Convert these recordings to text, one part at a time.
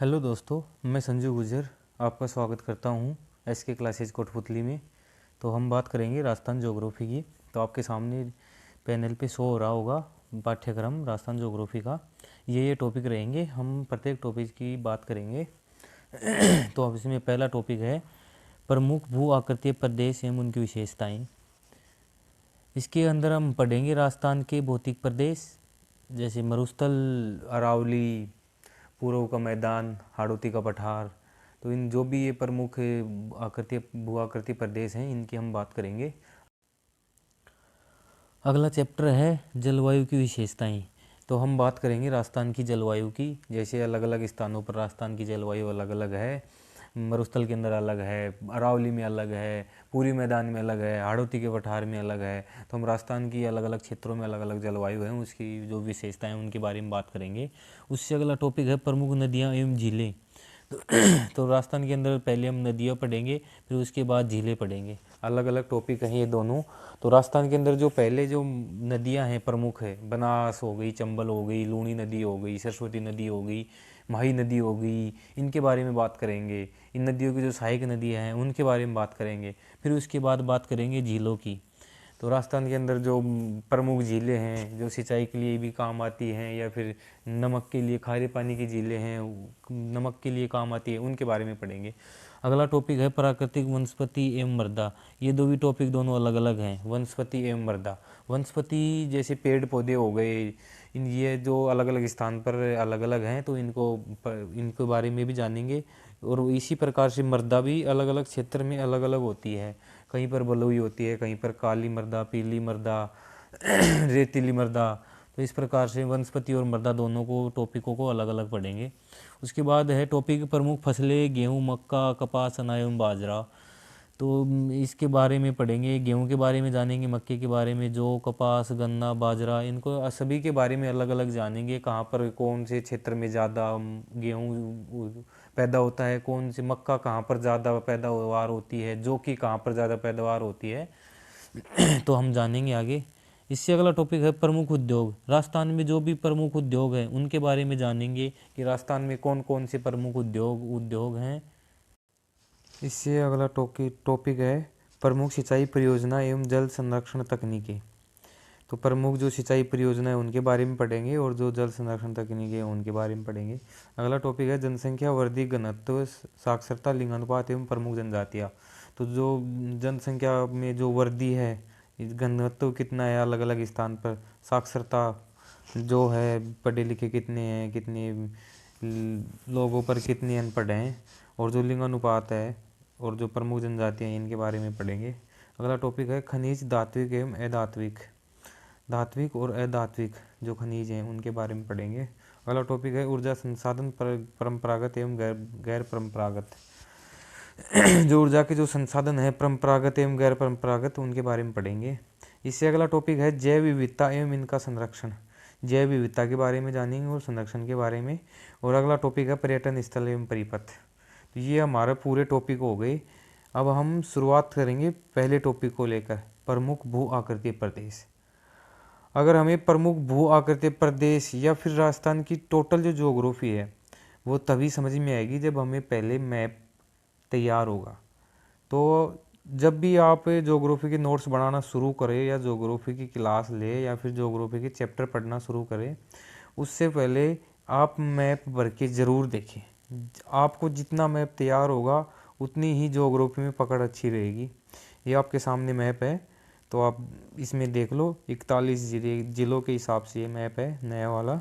Hello दोस्तों, मैं संजू गुजर आपका स्वागत करता हूँ एसके क्लासेज कोटपुतली में। तो हम बात करेंगे राजस्थान ज्योग्राफी की। तो आपके सामने पैनल पे शो हो रहा होगा पाठ्यक्रम राजस्थान ज्योग्राफी का। ये टॉपिक रहेंगे, हम प्रत्येक टॉपिक की बात करेंगे। तो अब इसमें पहला टॉपिक है प्रमुख भू आकृतीय प्रदेश एवं उनकी विशेषताएं। इसके अंदर हम पढ़ेंगे राजस्थान के भौतिक प्रदेश जैसे मरुस्थल, अरावली, पूर्व का मैदान, हाड़ौती का पठार। तो इन जो भी ये प्रमुख आकृतीय भू आकृति प्रदेश हैं इनकी हम बात करेंगे। अगला चैप्टर है जलवायु की विशेषताएं। तो हम बात करेंगे राजस्थान की जलवायु की। जैसे अलग अलग स्थानों पर राजस्थान की जलवायु अलग अलग है। मरुस्थल के अंदर अलग है, अरावली में अलग है, पूरी मैदान में अलग है, हाड़ौती के पठार में अलग है। तो हम राजस्थान की अलग अलग क्षेत्रों में अलग अलग जलवायु है, उसकी जो विशेषताएं उनके बारे में बात करेंगे। उससे अगला टॉपिक है प्रमुख नदियाँ एवं झीलें। तो राजस्थान के अंदर पहले हम नदियाँ पढ़ेंगे, फिर उसके बाद झीलें पढ़ेंगे। अलग अलग टॉपिक हैं ये दोनों। तो राजस्थान के अंदर जो पहले जो नदियाँ हैं प्रमुख है, बनास हो गई, चंबल हो गई, लूणी नदी हो गई, सरस्वती नदी हो गई, माही नदी हो गई, इनके बारे में बात करेंगे। इन नदियों की जो सहायक नदियाँ हैं उनके बारे में बात करेंगे। फिर उसके बाद बात करेंगे झीलों की। तो राजस्थान के अंदर जो प्रमुख झीलें हैं जो सिंचाई के लिए भी काम आती हैं या फिर नमक के लिए, खारे पानी की झीलें हैं नमक के लिए काम आती है, उनके बारे में पढ़ेंगे। अगला टॉपिक है प्राकृतिक वनस्पति एवं मृदा। ये दो भी टॉपिक दोनों अलग अलग हैं, वनस्पति एवं मृदा। वनस्पति जैसे पेड़ पौधे हो गए, इन ये जो अलग अलग स्थान पर अलग अलग हैं, तो इनके बारे में भी जानेंगे। और इसी प्रकार से मृदा भी अलग अलग क्षेत्र में अलग अलग होती है। कहीं पर बलुई होती है, कहीं पर काली मृदा, पीली मृदा, रेतीली मृदा। तो इस प्रकार से वनस्पति और मृदा दोनों को टॉपिकों को अलग अलग पढ़ेंगे। उसके बाद है टॉपिक प्रमुख फसलें गेहूँ, मक्का, कपास, चना एवं बाजरा। तो इसके बारे में पढ़ेंगे, गेहूं के बारे में जानेंगे, मक्के के बारे में, जौ, कपास, गन्ना, बाजरा, इनको सभी के बारे में अलग अलग जानेंगे। कहाँ पर कौन से क्षेत्र में ज़्यादा गेहूं पैदा होता है, कौन से मक्का कहाँ पर ज़्यादा पैदावार होती है, जौ की कहाँ पर ज़्यादा पैदावार होती है। तो हम जानेंगे आगे। इससे अगला टॉपिक है प्रमुख उद्योग। राजस्थान में जो भी प्रमुख उद्योग हैं उनके बारे में जानेंगे कि राजस्थान में कौन कौन से प्रमुख उद्योग हैं। इससे अगला टॉपिक है प्रमुख सिंचाई परियोजना एवं जल संरक्षण तकनीकें। तो प्रमुख जो सिंचाई परियोजना है उनके बारे में पढ़ेंगे और जो जल संरक्षण तकनीकें हैं उनके बारे में पढ़ेंगे। अगला टॉपिक है जनसंख्या वृद्धि, घनत्व, साक्षरता, लिंगानुपात एवं प्रमुख जनजातियाँ। तो जो जनसंख्या में जो वृद्धि है, घनत्व कितना है अलग अलग स्थान पर, साक्षरता जो है पढ़े लिखे कितने हैं, कितने लोगों पर कितने अनपढ़ हैं, और जो लिंगानुपात है और जो प्रमुख जनजातियाँ हैं इनके बारे में पढ़ेंगे। अगला टॉपिक है खनिज, धात्विक एवं अधात्विक। धात्विक और अधात्विक जो खनिज हैं उनके बारे में पढ़ेंगे। अगला टॉपिक है ऊर्जा संसाधन, परंपरागत एवं गैर परंपरागत। जो ऊर्जा के जो संसाधन है परंपरागत एवं गैर परंपरागत, उनके बारे में पढ़ेंगे। इससे अगला टॉपिक है जैव विविधता एवं इनका संरक्षण। जैव विविधता के बारे में जानेंगे और संरक्षण के बारे में। और अगला टॉपिक है पर्यटन स्थल एवं परिपथ। तो ये हमारे पूरे टॉपिक हो गए। अब हम शुरुआत करेंगे पहले टॉपिक को लेकर, प्रमुख भू आकृतीय प्रदेश। अगर हमें प्रमुख भू आकृतीय प्रदेश या फिर राजस्थान की टोटल जो ज्योग्राफी है वो तभी समझ में आएगी जब हमें पहले मैप तैयार होगा। तो जब भी आप ज्योग्राफी के नोट्स बनाना शुरू करें या ज्योग्राफी की क्लास ले या फिर ज्योग्राफी के चैप्टर पढ़ना शुरू करें, उससे पहले आप मैप भर के ज़रूर देखें। आपको जितना मैप तैयार होगा उतनी ही ज्योग्राफी में पकड़ अच्छी रहेगी। ये आपके सामने मैप है, तो आप इसमें देख लो 41 जिलों के हिसाब से ये मैप है नया वाला।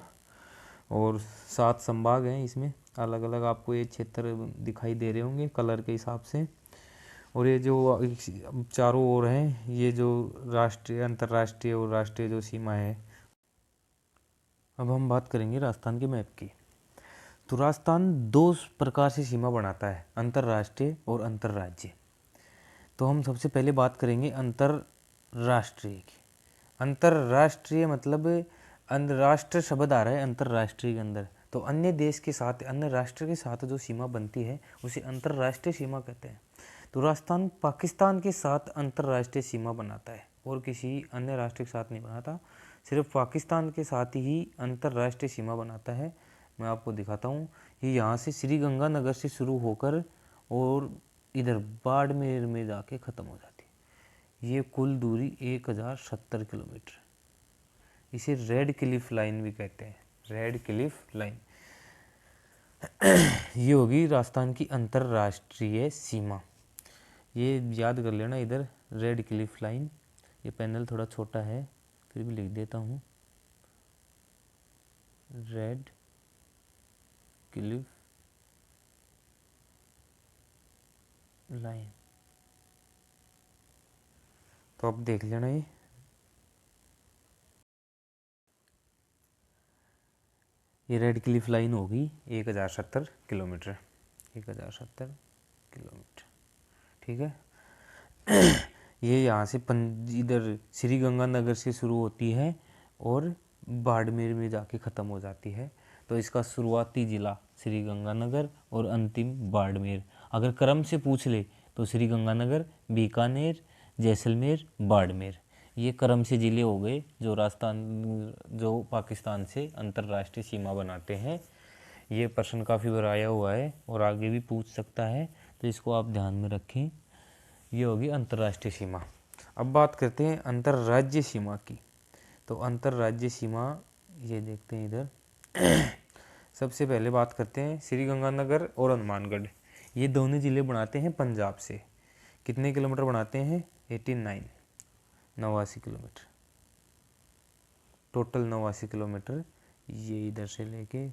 और 7 संभाग हैं इसमें, अलग अलग आपको ये क्षेत्र दिखाई दे रहे होंगे कलर के हिसाब से। और ये जो चारों ओर हैं ये जो राष्ट्रीय, अंतर्राष्ट्रीय और राष्ट्रीय जो सीमा है। अब हम बात करेंगे राजस्थान के मैप की। तो राजस्थान दो प्रकार से सीमा बनाता है, अंतर्राष्ट्रीय और अंतर्राज्य। तो हम सबसे पहले बात करेंगे अंतर्राष्ट्रीय की। अंतर्राष्ट्रीय मतलब राष्ट्र शब्द आ रहा है अंतर्राष्ट्रीय के अंदर, तो अन्य देश के साथ, अन्य राष्ट्र के साथ जो सीमा बनती है उसे अंतर्राष्ट्रीय सीमा कहते हैं। तो राजस्थान पाकिस्तान के साथ अंतर्राष्ट्रीय सीमा बनाता है और किसी अन्य राष्ट्र के साथ नहीं बनाता, सिर्फ पाकिस्तान के साथ ही अंतर्राष्ट्रीय सीमा बनाता है। मैं आपको दिखाता हूँ। ये यहाँ से श्री गंगानगर से शुरू होकर और इधर बाड़मेर में जाके ख़त्म हो जाती है। ये कुल दूरी 1070 किलोमीटर। इसे रेड क्लिफ लाइन भी कहते हैं, रेड क्लिफ लाइन। ये होगी राजस्थान की अंतर्राष्ट्रीय सीमा। ये याद कर लेना इधर रेड क्लिफ लाइन। ये पैनल थोड़ा छोटा है फिर भी लिख देता हूँ, रेड क्लिफ लाइन। तो अब देख लेना ये रेड क्लिफ लाइन होगी 1070 किलोमीटर, 1070 किलोमीटर। ठीक है। ये यहाँ से इधर श्री गंगानगर से शुरू होती है और बाड़मेर में जाके ख़त्म हो जाती है। तो इसका शुरुआती ज़िला श्री गंगानगर और अंतिम बाड़मेर। अगर क्रम से पूछ ले तो श्री गंगानगर, बीकानेर, जैसलमेर, बाड़मेर, ये क्रम से ज़िले हो गए जो जो पाकिस्तान से अंतर्राष्ट्रीय सीमा बनाते हैं। ये प्रश्न काफ़ी बार आया हुआ है और आगे भी पूछ सकता है, तो इसको आप ध्यान में रखें। ये होगी अंतर्राष्ट्रीय सीमा। अब बात करते हैं अंतर्राज्यीय सीमा की। तो अंतर्राज्यीय सीमा ये देखते हैं इधर। सबसे पहले बात करते हैं श्री गंगानगर और हनुमानगढ़। ये दोनों ज़िले बनाते हैं पंजाब से। कितने किलोमीटर बनाते हैं? 89 किलोमीटर, टोटल 89 किलोमीटर। ये इधर से लेके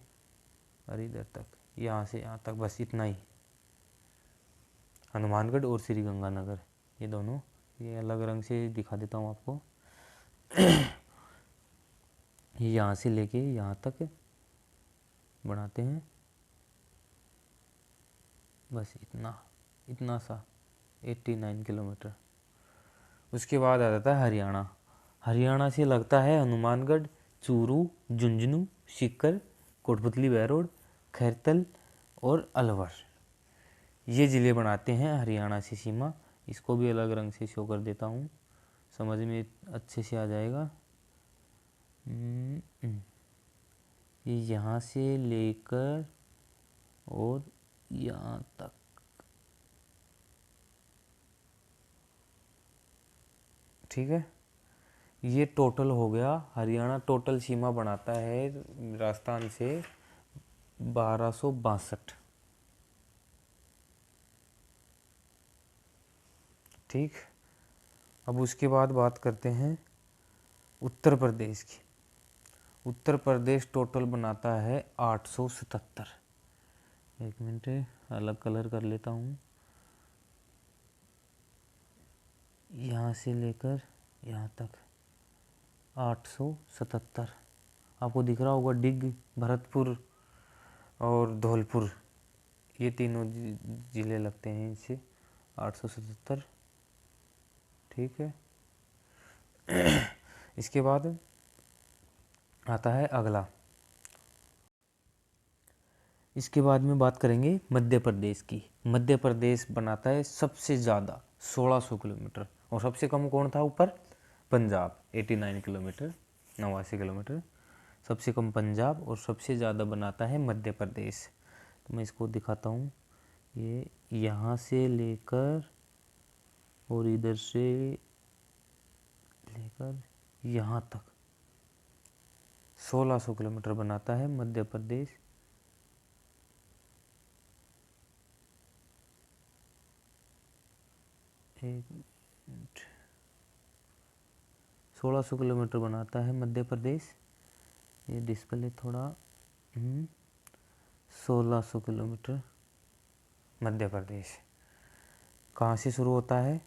और इधर तक, यहाँ से यहाँ तक, बस इतना ही। हनुमानगढ़ और श्री गंगानगर ये दोनों, ये अलग रंग से दिखा देता हूँ आपको। ये यहाँ से लेके यहाँ तक बनाते हैं, बस इतना सा 89 किलोमीटर। उसके बाद आ जाता है हरियाणा। हरियाणा से लगता है हनुमानगढ़, चूरू, झुंझुनू, सीकर, कोटपुतली बहरोड, खैरतल और अलवर। ये ज़िले बनाते हैं हरियाणा से सीमा। इसको भी अलग रंग से शो कर देता हूँ, समझ में अच्छे से आ जाएगा। ये यहाँ से लेकर और यहाँ तक, ठीक है। ये टोटल हो गया। हरियाणा टोटल सीमा बनाता है राजस्थान से 1262। ठीक। अब उसके बाद बात करते हैं उत्तर प्रदेश की। उत्तर प्रदेश टोटल बनाता है 877। एक मिनट, अलग कलर कर लेता हूँ। यहाँ से लेकर यहाँ तक 877। आपको दिख रहा होगा डिग, भरतपुर और धौलपुर, ये तीनों ज़िले लगते हैं इससे 877। ठीक है। इसके बाद आता है अगला। इसके बाद में बात करेंगे मध्य प्रदेश की। मध्य प्रदेश बनाता है सबसे ज़्यादा 1600 किलोमीटर, और सबसे कम कौन था ऊपर? Punjab 89 kilometre, 89 kilometre. सबसे कम पंजाब और सबसे ज़्यादा बनाता है मध्य प्रदेश। तो मैं इसको दिखाता हूँ। ये यहाँ से लेकर और इधर से लेकर यहाँ तक 1600 किलोमीटर बनाता है मध्य प्रदेश। एक मिनट, 1600 किलोमीटर बनाता है मध्य प्रदेश। ये डिस्प्ले थोड़ा 1600 किलोमीटर मध्य प्रदेश। कहाँ से शुरू होता है?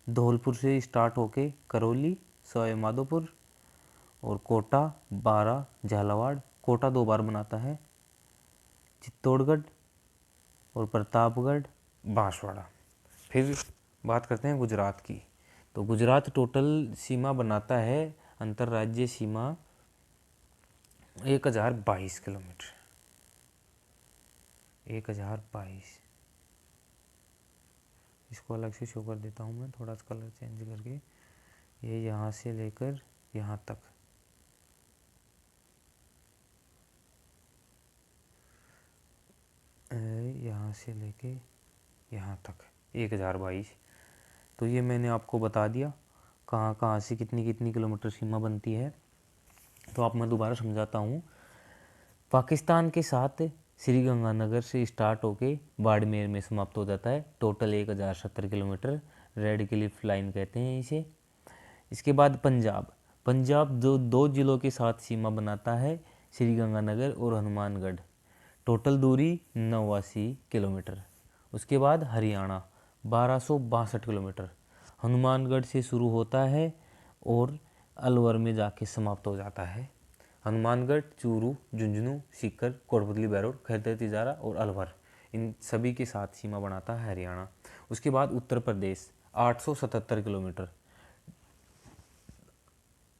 धौलपुर से स्टार्ट होके करौली, सवाई माधोपुर और कोटा, बारा, झालावाड़। कोटा 2 बार बनाता है, चित्तौड़गढ़ और प्रतापगढ़, बांसवाड़ा। फिर बात करते हैं गुजरात की। तो गुजरात टोटल सीमा बनाता है अंतर्राज्यीय सीमा 1022 किलोमीटर, 1022। इसको अलग से शो कर देता हूँ मैं, थोड़ा सा कलर चेंज करके। ये यहाँ से लेकर यहाँ तक यहाँ से लेके यहाँ तक 1022। तो ये मैंने आपको बता दिया कहाँ कहाँ से कितनी कितनी किलोमीटर सीमा बनती है। तो आप मैं दोबारा समझाता हूँ। पाकिस्तान के साथ श्री गंगानगर से स्टार्ट होके बाड़मेर में समाप्त हो जाता है, total 1070 kilometre, red Cliff line कहते हैं इसे। इसके बाद पंजाब जो 2 जिलों के साथ सीमा बनाता है, श्री गंगानगर और हनुमानगढ़, टोटल दूरी 89 किलोमीटर। उसके बाद हरियाणा 1262 किलोमीटर, हनुमानगढ़ से शुरू होता है और अलवर में जाके समाप्त हो जाता है। हनुमानगढ़, चूरू, झुंझुनू, सीकर, कोटपुतली, बैरोड, खैरतर, तिजारा और अलवर, इन सभी के साथ सीमा बनाता है हरियाणा। उसके बाद उत्तर प्रदेश 877 किलोमीटर,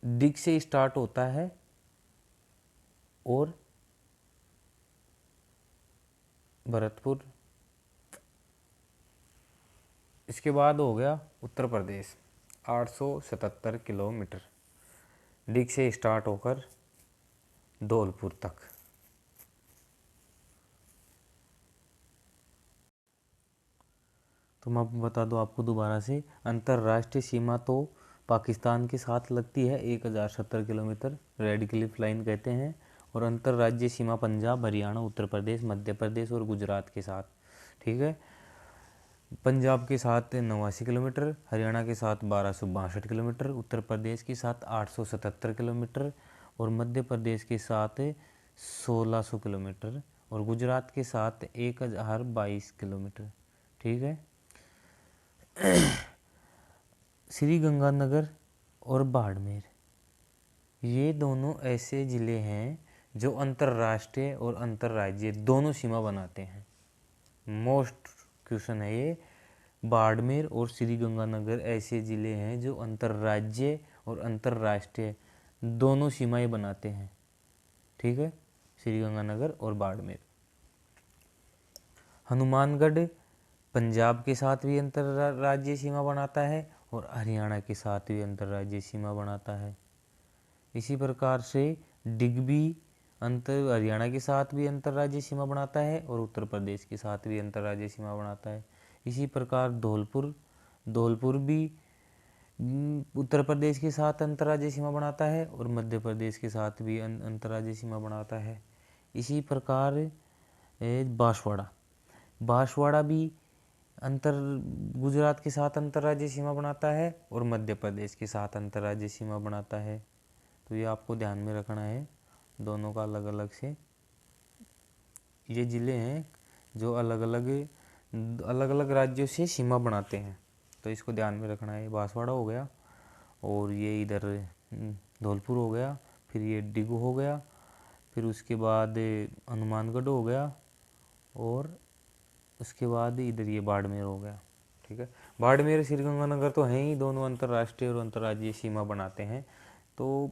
डिग से स्टार्ट होता है और भरतपुर, इसके बाद हो गया उत्तर प्रदेश 877 किलोमीटर, डिग से स्टार्ट होकर धौलपुर तक। तो मैं बता दूं आपको दोबारा से, अंतर्राष्ट्रीय सीमा तो पाकिस्तान के साथ लगती है 1070 किलोमीटर, रेड क्लिफ लाइन कहते हैं, और अंतर्राज्यीय सीमा पंजाब, हरियाणा, उत्तर प्रदेश, मध्य प्रदेश और गुजरात के साथ। ठीक है, पंजाब के साथ 89 किलोमीटर, हरियाणा के साथ 1262 किलोमीटर, उत्तर प्रदेश के साथ 877 किलोमीटर और मध्य प्रदेश के साथ 1600 किलोमीटर और गुजरात के साथ 1022 किलोमीटर। ठीक है, श्री गंगानगर और बाड़मेर, ये दोनों ऐसे ज़िले हैं जो अंतर्राष्ट्रीय और अंतर्राज्यीय दोनों सीमा बनाते हैं। मोस्ट क्वेश्चन है ये। बाड़मेर और श्री गंगानगर ऐसे ज़िले हैं जो अंतर्राज्यीय और अंतर्राष्ट्रीय दोनों सीमाएं बनाते हैं। ठीक है, श्री गंगानगर और बाड़मेर। हनुमानगढ़ पंजाब के साथ भी अंतर्राज्यीय सीमा बनाता है और हरियाणा के साथ भी अंतर्राज्यीय सीमा बनाता है। इसी प्रकार से डिग भी हरियाणा के साथ भी अंतर्राज्यीय सीमा बनाता है और उत्तर प्रदेश के साथ भी अंतर्राज्यीय सीमा बनाता है। इसी प्रकार धौलपुर भी उत्तर प्रदेश के साथ अंतर्राज्यीय सीमा बनाता है और मध्य प्रदेश के साथ भी अंतर्राज्यीय सीमा बनाता है। इसी प्रकार बांसवाड़ा भी गुजरात के साथ अंतर्राज्यीय सीमा बनाता है और मध्य प्रदेश के साथ अंतर्राज्यीय सीमा बनाता है। तो ये आपको ध्यान में रखना है, दोनों का अलग अलग से। ये ज़िले हैं जो अलग अलग राज्यों से सीमा बनाते हैं, तो इसको ध्यान में रखना है। बांसवाड़ा हो गया और ये इधर धौलपुर हो गया, फिर ये डिगू हो गया, फिर उसके बाद हनुमानगढ़ हो गया और उसके बाद इधर ये बाड़मेर हो गया। ठीक है, बाड़मेर श्री गंगानगर तो हैं ही, दोनों अंतर्राष्ट्रीय और अंतर्राज्यीय सीमा बनाते हैं। तो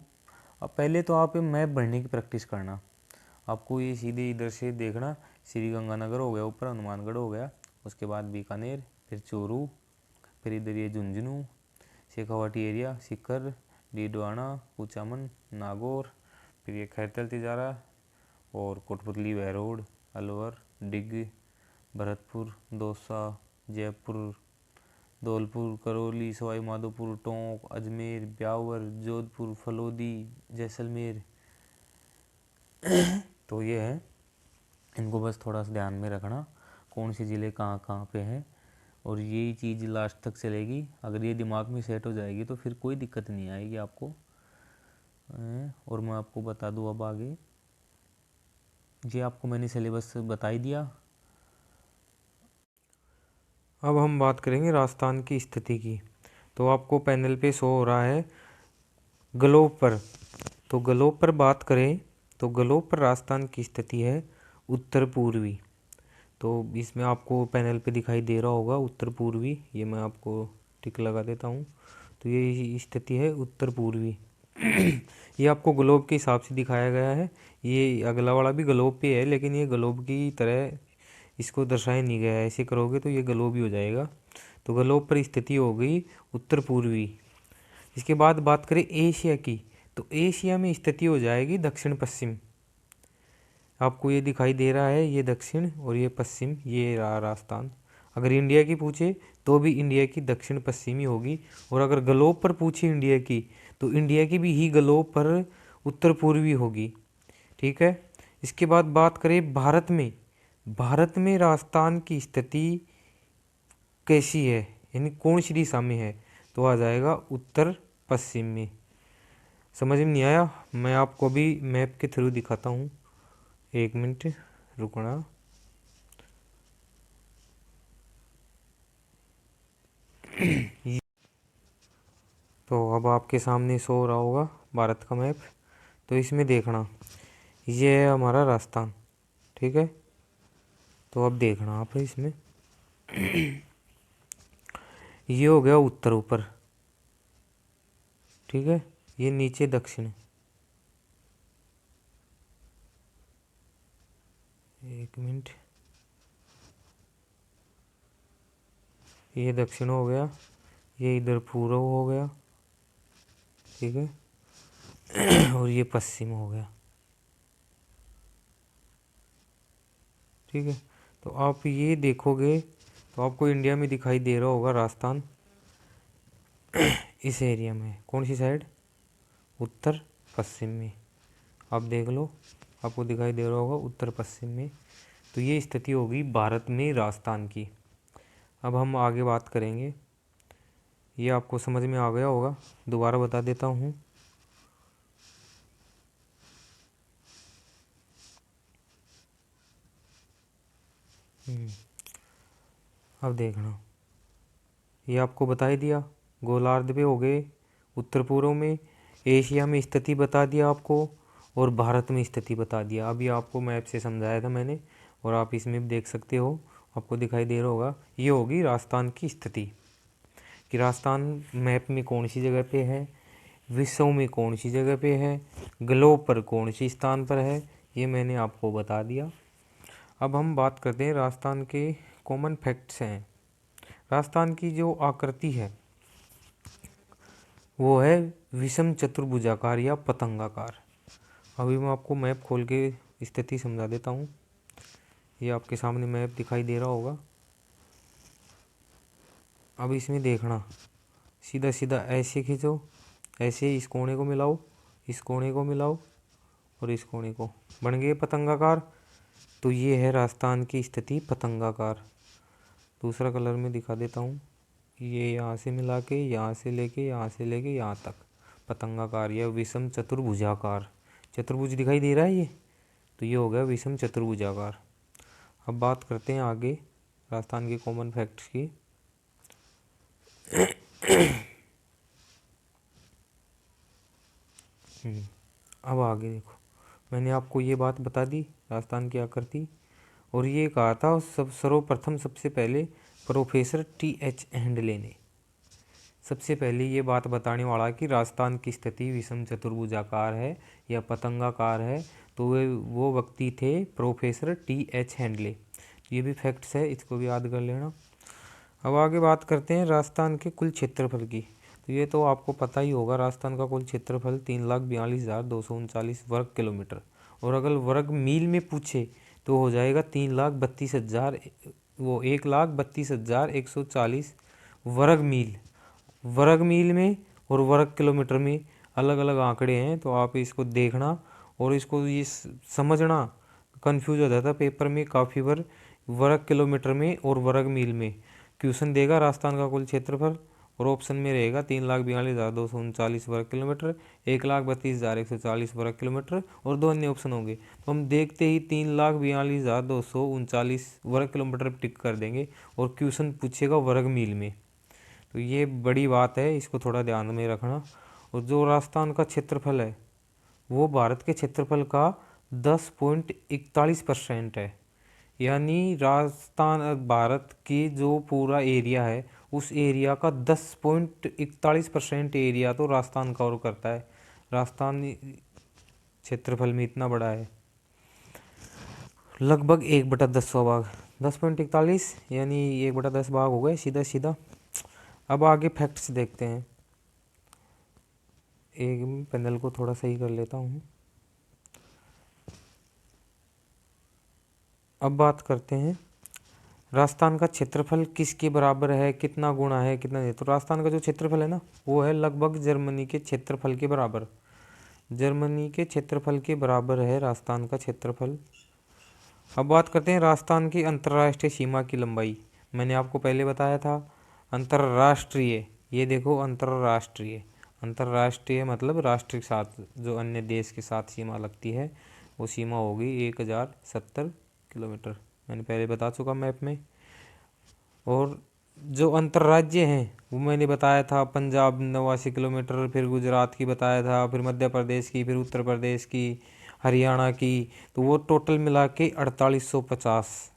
अब पहले तो आप मैप बढ़ने की प्रैक्टिस करना, आपको ये सीधे इधर से देखना, श्री गंगानगर हो गया ऊपर, हनुमानगढ़ हो गया, उसके बाद बीकानेर, फिर चूरू, फिर इधर ये झुंझुनू, शेखावाटी एरिया, सीकर, डीडवाना, कुचामन, नागौर, फिर ये खैरतर, तिजारा और कोटपुतली, बैरोड, अलवर, डिग, भरतपुर, दौसा, जयपुर, धौलपुर, करौली, सवाई माधोपुर, टोंक, अजमेर, ब्यावर, जोधपुर, फलोदी, जैसलमेर। तो ये है, इनको बस थोड़ा सा ध्यान में रखना, कौन से ज़िले कहाँ कहाँ पे हैं, और यही चीज़ लास्ट तक चलेगी। अगर ये दिमाग में सेट हो जाएगी तो फिर कोई दिक्कत नहीं आएगी आपको। और मैं आपको बता दूँ अब आगे, ये आपको मैंने सिलेबस बता ही दिया। अब हम बात करेंगे राजस्थान की स्थिति की। तो आपको पैनल पे शो हो रहा है ग्लोब पर। तो ग्लोब पर बात करें तो ग्लोब पर राजस्थान की स्थिति है उत्तर पूर्वी। तो इसमें आपको पैनल पे दिखाई दे रहा होगा उत्तर पूर्वी, ये मैं आपको टिक लगा देता हूँ। तो ये स्थिति है उत्तर पूर्वी। ये आपको ग्लोब के हिसाब से दिखाया गया है। ये अगला वाला भी ग्लोब पे है, लेकिन ये ग्लोब की तरह इसको दर्शाया नहीं गया है। ऐसे करोगे तो ये ग्लोब ही हो जाएगा। तो ग्लोब पर स्थिति हो गई उत्तर पूर्वी। इसके बाद बात करें एशिया की, तो एशिया में स्थिति हो जाएगी दक्षिण पश्चिम। आपको ये दिखाई दे रहा है, ये दक्षिण और ये पश्चिम, ये रहा राजस्थान। अगर इंडिया की पूछे तो भी इंडिया की दक्षिण पश्चिमी होगी, और अगर ग्लोब पर पूछे इंडिया की तो इंडिया की भी ही ग्लोब पर उत्तर पूर्वी होगी। ठीक है। इसके बाद बात करें भारत में, भारत में राजस्थान की स्थिति कैसी है, यानी कौन सी दिशा में है, तो आ जाएगा उत्तर पश्चिम में। समझ में नहीं आया, मैं आपको अभी मैप के थ्रू दिखाता हूँ, 1 मिनट रुकना। तो अब आपके सामने शो हो रहा होगा भारत का मैप। तो इसमें देखना, ये है हमारा राजस्थान। ठीक है। तो अब देखना आप इसमें ये हो गया उत्तर ऊपर। ठीक है। ये नीचे दक्षिण, 1 मिनट, ये दक्षिण हो गया, ये इधर पूर्व हो गया। ठीक है। और ये पश्चिम हो गया। ठीक है। तो आप ये देखोगे तो आपको इंडिया में दिखाई दे रहा होगा राजस्थान इस एरिया में, कौन सी साइड, उत्तर पश्चिम में। आप देख लो, आपको दिखाई दे रहा होगा उत्तर पश्चिम में। तो ये स्थिति होगी भारत में राजस्थान की। अब हम आगे बात करेंगे, ये आपको समझ में आ गया होगा, दोबारा बता देता हूँ। अब देखना, ये आपको बता ही दिया, गोलार्ध पे हो गए, उत्तर पूर्व में, एशिया में स्थिति बता दिया आपको, और भारत में स्थिति बता दिया। अभी आपको मैप से समझाया था मैंने, और आप इसमें भी देख सकते हो, आपको दिखाई दे रहा होगा। ये होगी राजस्थान की स्थिति, कि राजस्थान मैप में कौन सी जगह पे है, विश्व में कौन सी जगह पे है, ग्लोब पर कौन सी स्थान पर है, ये मैंने आपको बता दिया। अब हम बात करते हैं राजस्थान के कॉमन फैक्ट्स हैं। राजस्थान की जो आकृति है वो है विषम चतुर्भुजाकार या पतंगाकार। अभी मैं आपको मैप खोल के स्थिति समझा देता हूँ। ये आपके सामने मैप दिखाई दे रहा होगा। अब इसमें देखना, सीधा सीधा ऐसे खींचो, ऐसे इस कोने को मिलाओ, इस कोने को मिलाओ, और इस कोने को, बन गए पतंगाकार। तो ये है राजस्थान की स्थिति पतंगाकार। दूसरा कलर में दिखा देता हूँ, ये यहाँ से मिला के, यहाँ से लेके, यहाँ से लेके यहाँ तक पतंगाकार या विषम चतुर्भुजाकार। चतुर्भुज दिखाई दे रहा है ये, तो ये हो गया विषम चतुर्भुजाकार। अब बात करते हैं आगे राजस्थान के कॉमन फैक्ट्स की। अब आगे देखो, मैंने आपको ये बात बता दी राजस्थान की आकृति, और ये कहा था सर्वप्रथम सबसे पहले प्रोफेसर टी.एच. हैंडले ने सबसे पहले ये बात बताने वाला कि राजस्थान की स्थिति विषम चतुर्भुजाकार है या पतंगाकार है, तो वो व्यक्ति थे प्रोफेसर टी.एच. हैंडले। ये भी फैक्ट्स है, इसको भी याद कर लेना। अब आगे बात करते हैं राजस्थान के कुल क्षेत्रफल की। तो ये तो आपको पता ही होगा, राजस्थान का कुल क्षेत्रफल 3,42,239 वर्ग किलोमीटर, और अगर वर्ग मील में पूछे तो हो जाएगा 3,32,000, वो 1,32,140 वर्ग मील। वर्ग मील में और वर्ग किलोमीटर में अलग अलग आंकड़े हैं, तो आप इसको देखना और इसको ये समझना। कंफ्यूज हो जाता पेपर में काफ़ी बार, वर्ग किलोमीटर में और वर्ग मील में क्वेश्चन देगा राजस्थान का कुल क्षेत्रफल, और ऑप्शन में रहेगा 3,42,239 वर्ग किलोमीटर, 1,32,140 वर्ग किलोमीटर, और दो अन्य ऑप्शन होंगे। तो हम देखते ही 3,42,239 वर्ग किलोमीटर टिक कर देंगे, और क्वेश्चन पूछेगा वर्ग मील में। तो ये बड़ी बात है, इसको थोड़ा ध्यान में रखना। और जो राजस्थान का क्षेत्रफल है वो भारत के क्षेत्रफल का 10.41% है, यानी राजस्थान भारत की जो पूरा एरिया है उस एरिया का 10.41% एरिया तो राजस्थान कवर करता है। राजस्थान क्षेत्रफल में इतना बड़ा है, लगभग 1/10 भाग, 10.41 यानी 1/10 भाग हो गए सीधा सीधा। अब आगे फैक्ट्स देखते हैं। एक पैनल को थोड़ा सही कर लेता हूँ। अब बात करते हैं राजस्थान का क्षेत्रफल किसके बराबर है, कितना गुना है, कितना नहीं। तो राजस्थान का जो क्षेत्रफल है ना, वो है लगभग जर्मनी के क्षेत्रफल के बराबर। जर्मनी के क्षेत्रफल के बराबर है राजस्थान का क्षेत्रफल। अब बात करते हैं राजस्थान की अंतर्राष्ट्रीय सीमा की लंबाई। मैंने आपको पहले बताया था अंतर्राष्ट्रीय, ये देखो अंतर्राष्ट्रीय। अंतर्राष्ट्रीय मतलब राष्ट्र के साथ, जो अन्य देश के साथ सीमा लगती है, वो सीमा होगी 1070 किलोमीटर। मैंने पहले बता चुका मैप में। और जो अंतर्राज्य हैं वो मैंने बताया था, पंजाब 89 किलोमीटर, फिर गुजरात की बताया था, फिर मध्य प्रदेश की, फिर उत्तर प्रदेश की, हरियाणा की। तो वो टोटल मिला के 4850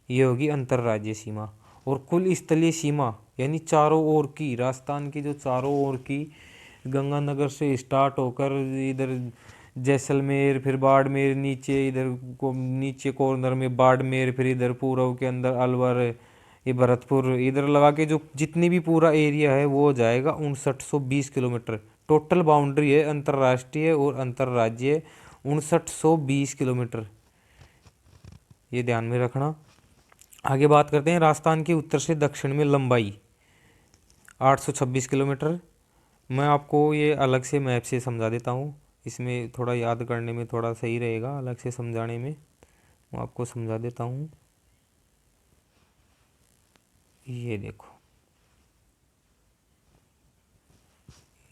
ये होगी अंतर्राज्यीय सीमा। और कुल स्थलीय सीमा यानी चारों ओर की, राजस्थान की जो चारों ओर की, गंगानगर से स्टार्ट होकर इधर जैसलमेर, फिर बाड़मेर, नीचे इधर को नीचे कॉर्नर में बाड़मेर, फिर इधर पूर्व के अंदर अलवर, ये भरतपुर, इधर लगा के जो जितनी भी पूरा एरिया है वो हो जाएगा 5920 किलोमीटर। टोटल बाउंड्री है अंतर्राष्ट्रीय और अंतर्राज्यीय 5920 किलोमीटर, ये ध्यान में रखना। आगे बात करते हैं राजस्थान की उत्तर से दक्षिण में लंबाई 826 किलोमीटर। मैं आपको ये अलग से मैप से समझा देता हूँ, इसमें थोड़ा याद करने में थोड़ा सही रहेगा, अलग से समझाने में मैं आपको समझा देता हूँ। ये देखो,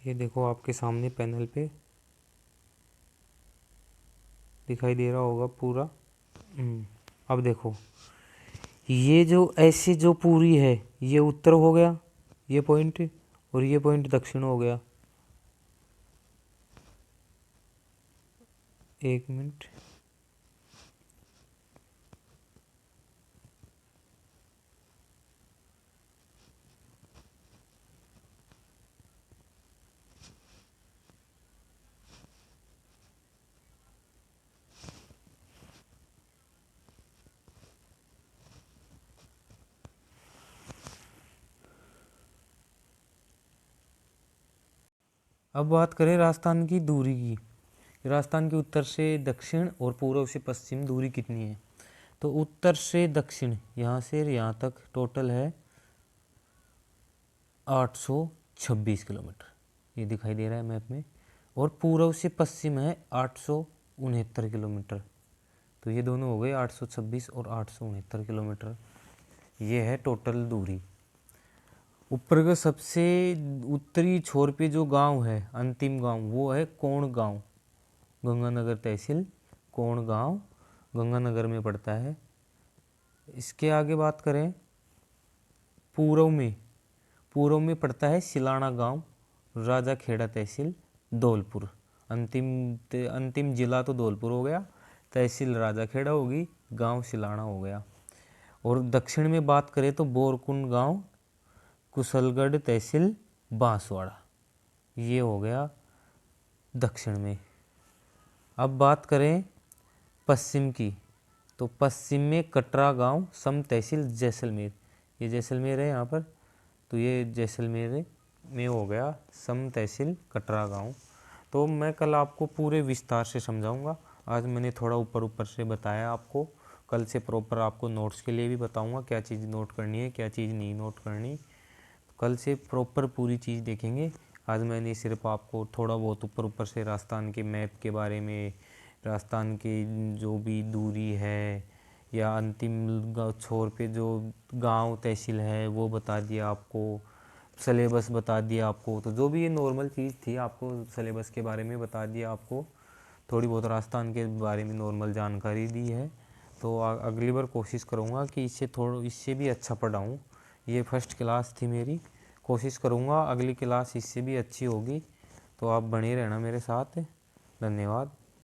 ये देखो आपके सामने पैनल पे दिखाई दे रहा होगा पूरा। अब देखो, ये जो ऐसे जो पूरी है, ये उत्तर हो गया ये पॉइंट, और ये पॉइंट दक्षिण हो गया। एक मिनट, अब बात करें राजस्थान की दूरी की। राजस्थान की उत्तर से दक्षिण और पूर्व से पश्चिम दूरी कितनी है। तो उत्तर से दक्षिण यहाँ से यहाँ तक टोटल है 826 किलोमीटर, ये दिखाई दे रहा है मैप में। और पूर्व से पश्चिम है 869 किलोमीटर। तो ये दोनों हो गए 826 और 869 किलोमीटर, ये है टोटल दूरी। ऊपर का सबसे उत्तरी छोर पे जो गांव है, अंतिम गांव, वो है कोण गांव, गंगानगर तहसील कोण गांव गंगानगर में पड़ता है। इसके आगे बात करें पूर्व में पड़ता है सिलाना गांव, राजा खेड़ा तहसील धौलपुर। अंतिम जिला तो धौलपुर हो गया, तहसील राजा खेड़ा होगी, गांव सिलाना हो गया। और दक्षिण में बात करें तो बोरकुंड गांव, कुशलगढ़ तहसील बांसवाड़ा, ये हो गया दक्षिण में। अब बात करें पश्चिम की, तो पश्चिम में कटरा गांव, सम तहसील जैसलमेर, ये जैसलमेर है यहाँ पर, तो ये जैसलमेर में हो गया सम तहसील कटरा गांव। तो मैं कल आपको पूरे विस्तार से समझाऊंगा, आज मैंने थोड़ा ऊपर ऊपर से बताया आपको। कल से प्रॉपर आपको नोट्स के लिए भी बताऊंगा क्या चीज़ नोट करनी है, क्या चीज़ नहीं नोट करनी। कल से प्रॉपर पूरी चीज़ देखेंगे। आज मैंने सिर्फ आपको थोड़ा बहुत ऊपर ऊपर से राजस्थान के मैप के बारे में, राजस्थान की जो भी दूरी है या अंतिम छोर पे जो गांव तहसील है वो बता दिया आपको, सिलेबस बता दिया आपको। तो जो भी ये नॉर्मल चीज़ थी आपको सिलेबस के बारे में बता दिया आपको, थोड़ी बहुत राजस्थान के बारे में नॉर्मल जानकारी दी है। तो अगली बार कोशिश करूँगा कि इससे भी अच्छा पढ़ाऊँ। ये फर्स्ट क्लास थी मेरी, कोशिश करूँगा अगली क्लास इससे भी अच्छी होगी। तो आप बने रहना मेरे साथ। धन्यवाद।